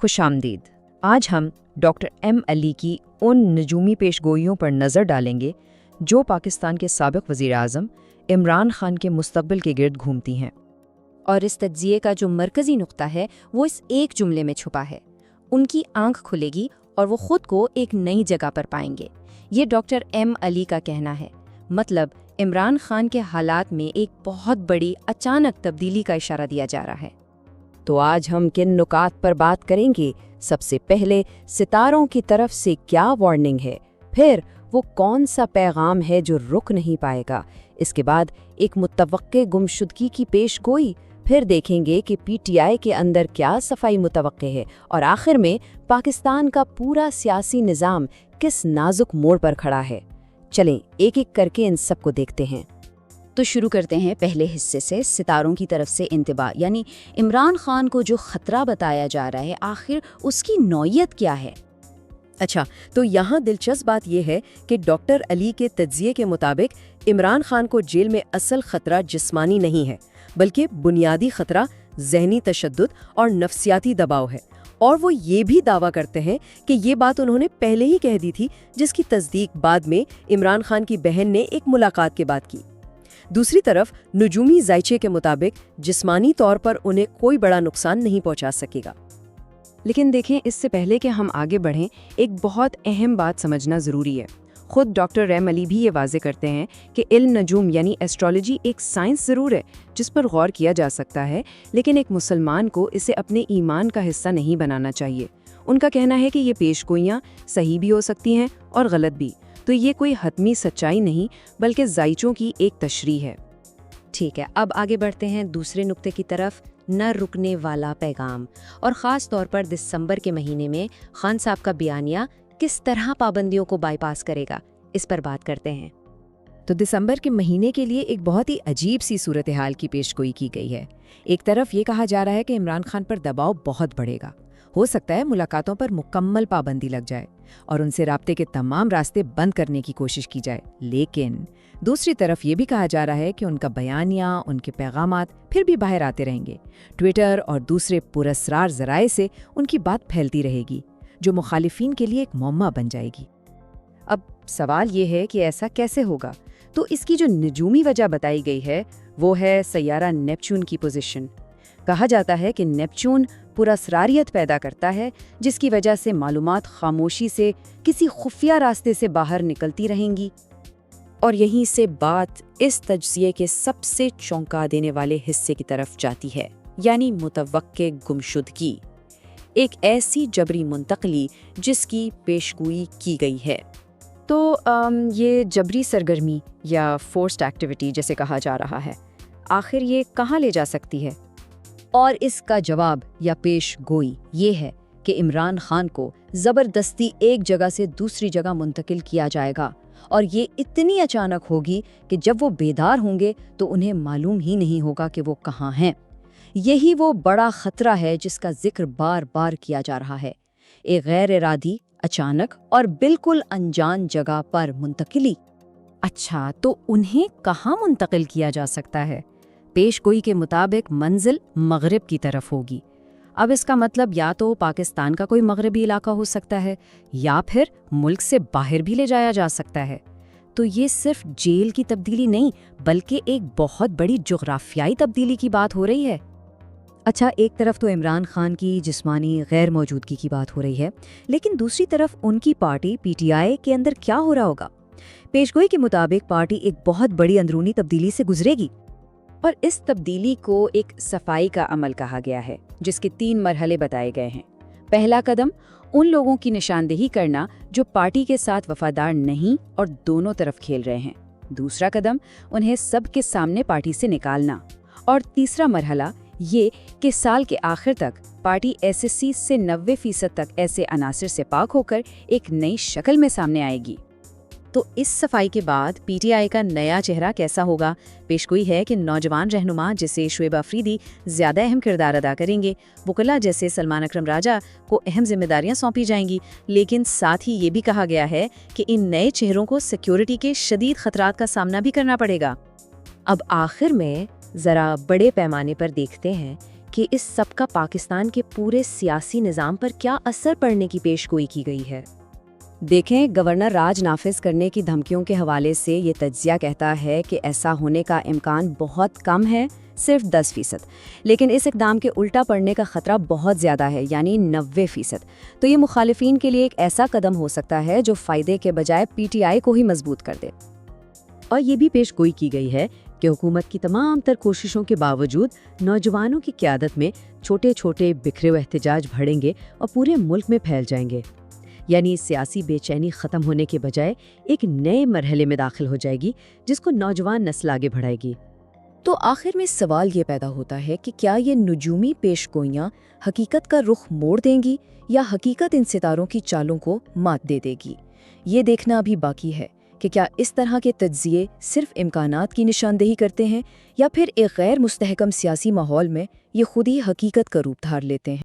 खुश आमदीद। आज हम डॉक्टर एम अली की उन नजूमी पेशगोइयों पर नज़र डालेंगे जो पाकिस्तान के साबिक़ वज़ीर आज़म इमरान खान के मुस्तक़बिल के गिर्द घूमती हैं। और इस तज्ज़िये का जो मरकज़ी नुक्ता है वो इस एक जुमले में छुपा है। उनकी आंख खुलेगी और वो ख़ुद को एक नई जगह पर पाएंगे। ये डॉक्टर एम अली का कहना है। मतलब इमरान खान के हालात में एक बहुत बड़ी अचानक तब्दीली का इशारा दिया जा रहा है। तो आज हम किन नुकात पर बात करेंगे? सबसे पहले सितारों की तरफ से क्या वार्निंग है, फिर वो कौन सा पैगाम है जो रुक नहीं पाएगा, इसके बाद एक मुतवक्के गुमशुदगी की पेशगोई, फिर देखेंगे कि पीटीआई के अंदर क्या सफाई मुतवक्के है, और आखिर में पाकिस्तान का पूरा सियासी निज़ाम किस नाजुक मोड़ पर खड़ा है। चलें एक एक करके इन सब को देखते हैं। तो शुरू करते हैं पहले हिस्से से, सितारों की तरफ से इंतबा, यानी इमरान खान को जो खतरा बताया जा रहा है आखिर उसकी नौयत क्या है। अच्छा, तो यहाँ दिलचस्प बात यह है कि डॉक्टर अली के तज्ज़िये के मुताबिक इमरान खान को जेल में असल खतरा जिस्मानी नहीं है, बल्कि बुनियादी खतरा ज़हनी तशद्दुद और नफ्सियाती दबाव है। और वो ये भी दावा करते हैं कि ये बात उन्होंने पहले ही कह दी थी, जिसकी तस्दीक बाद में इमरान खान की बहन ने एक मुलाकात के बाद की। दूसरी तरफ नजूमी जायचे के मुताबिक जिस्मानी तौर पर उन्हें कोई बड़ा नुकसान नहीं पहुंचा सकेगा। लेकिन देखें, इससे पहले कि हम आगे बढ़ें, एक बहुत अहम बात समझना ज़रूरी है। खुद डॉक्टर एम अली भी ये वाजे करते हैं कि इल्म नजूम यानी एस्ट्रोलॉजी एक साइंस ज़रूर है जिस पर गौर किया जा सकता है, लेकिन एक मुसलमान को इसे अपने ईमान का हिस्सा नहीं बनाना चाहिए। उनका कहना है कि ये पेशगोइयाँ सही भी हो सकती हैं और गलत भी, तो ये कोई हतमी सच्चाई नहीं बल्कि जायचों की एक तशरीह है। ठीक है, अब आगे बढ़ते हैं दूसरे नुक्ते की तरफ, न रुकने वाला पैगाम, और ख़ास तौर पर दिसंबर के महीने में खान साहब का बयानिया किस तरह पाबंदियों को बाईपास करेगा, इस पर बात करते हैं। तो दिसंबर के महीने के लिए एक बहुत ही अजीब सी सूरत हाल की पेशगोई की गई है। एक तरफ ये कहा जा रहा है कि इमरान खान पर दबाव बहुत बढ़ेगा, हो सकता है मुलाकातों पर मुकम्मल पाबंदी लग जाए और उनसे राब्ते के तमाम रास्ते बंद करने की कोशिश की जाए। लेकिन दूसरी तरफ ये भी कहा जा रहा है कि उनका बयानिया, उनके पैगामात फिर भी बाहर आते रहेंगे। ट्विटर और दूसरे पुरस्रार ज़राए से उनकी बात फैलती रहेगी, जो मुखालिफिन के लिए एक मुअम्मा बन जाएगी। अब सवाल ये है कि ऐसा कैसे होगा? तो इसकी जो नजूमी वजह बताई गई है वो है सैयारा नेपच्यून की पोजीशन। कहा जाता है कि नेपच्यून पुरस्रारियत पैदा करता है, जिसकी वजह से मालूमात खामोशी से किसी खुफिया रास्ते से बाहर निकलती रहेंगी। और यहीं से बात इस तज्ज़िये के सबसे चौंका देने वाले हिस्से की तरफ जाती है, यानी मुतवक्के गुमशुदगी, एक ऐसी जबरी मुंतकली जिसकी पेशगोई की गई है। तो ये जबरी सरगर्मी या फोर्स्ड एक्टिविटी जैसे कहा जा रहा है, आखिर ये कहाँ ले जा सकती है? और इसका जवाब या पेशगोई ये है कि इमरान खान को ज़बरदस्ती एक जगह से दूसरी जगह मुंतकिल किया जाएगा, और ये इतनी अचानक होगी कि जब वो बेदार होंगे तो उन्हें मालूम ही नहीं होगा कि वो कहाँ हैं। यही वो बड़ा खतरा है जिसका जिक्र बार बार किया जा रहा है, एक गैर इरादी, अचानक और बिल्कुल अनजान जगह पर मुंतकिली। अच्छा, तो उन्हें कहाँ मुंतकिल किया जा सकता है? पेशगोई के मुताबिक मंजिल मगरिब की तरफ होगी। अब इसका मतलब या तो पाकिस्तान का कोई मगरबी इलाका हो सकता है या फिर मुल्क से बाहर भी ले जाया जा सकता है। तो ये सिर्फ जेल की तब्दीली नहीं बल्कि एक बहुत बड़ी जुग्राफियाई तब्दीली की बात हो रही है। अच्छा, एक तरफ तो इमरान खान की जिस्मानी गैर मौजूदगी की बात हो रही है, लेकिन दूसरी तरफ उनकी पार्टी पीटीआई के अंदर क्या हो रहा होगा? पेशगोई के मुताबिक पार्टी एक बहुत बड़ी अंदरूनी तब्दीली से गुजरेगी, और इस तब्दीली को एक सफाई का अमल कहा गया है, जिसके 3 मरहले बताए गए हैं। पहला कदम उन लोगों की निशानदेही करना जो पार्टी के साथ वफादार नहीं और दोनों तरफ खेल रहे हैं। दूसरा कदम उन्हें सबके सामने पार्टी से निकालना, और तीसरा मरहला ये कि साल के आखिर तक पार्टी एसएससी से 90% तक ऐसे अनासिर से पाक होकर एक नई शक्ल में सामने आएगी। तो इस सफाई के बाद पीटीआई का नया चेहरा कैसा होगा? पेशगोई है कि नौजवान रहनुमा जिसे शुएब अफरीदी ज़्यादा अहम किरदार अदा करेंगे, वकला जैसे सलमान अकरम राजा को अहम जिम्मेदारियां सौंपी जाएंगी। लेकिन साथ ही ये भी कहा गया है कि इन नए चेहरों को सिक्योरिटी के शदीद खतरात का सामना भी करना पड़ेगा। अब आखिर में ज़रा बड़े पैमाने पर देखते हैं کہ اس سب کا پاکستان کے پورے سیاسی نظام پر کیا اثر پڑنے کی پیش گوئی کی گئی ہے؟ دیکھیں، گورنر راج نافذ کرنے کی دھمکیوں کے حوالے سے یہ تجزیہ کہتا ہے کہ ایسا ہونے کا امکان بہت کم ہے، صرف 10%، لیکن اس اقدام کے الٹا پڑنے کا خطرہ بہت زیادہ ہے، یعنی 90%۔ تو یہ مخالفین کے لیے ایک ایسا قدم ہو سکتا ہے جو فائدے کے بجائے پی ٹی آئی کو ہی مضبوط کر دے۔ اور یہ بھی پیش گوئی کی گئی ہے کہ حکومت کی تمام تر کوششوں کے باوجود نوجوانوں کی قیادت میں چھوٹے چھوٹے بکھرے ہوئے احتجاج بڑھیں گے اور پورے ملک میں پھیل جائیں گے، یعنی سیاسی بے چینی ختم ہونے کے بجائے ایک نئے مرحلے میں داخل ہو جائے گی جس کو نوجوان نسل آگے بڑھائے گی۔ تو آخر میں سوال یہ پیدا ہوتا ہے کہ کیا یہ نجومی پیش گوئیاں حقیقت کا رخ موڑ دیں گی یا حقیقت ان ستاروں کی چالوں کو مات دے دے گی؟ یہ دیکھنا ابھی باقی ہے کہ کیا اس طرح کے تجزیے صرف امکانات کی نشاندہی کرتے ہیں یا پھر ایک غیر مستحکم سیاسی ماحول میں یہ خود ہی حقیقت کا روپ دھار لیتے ہیں۔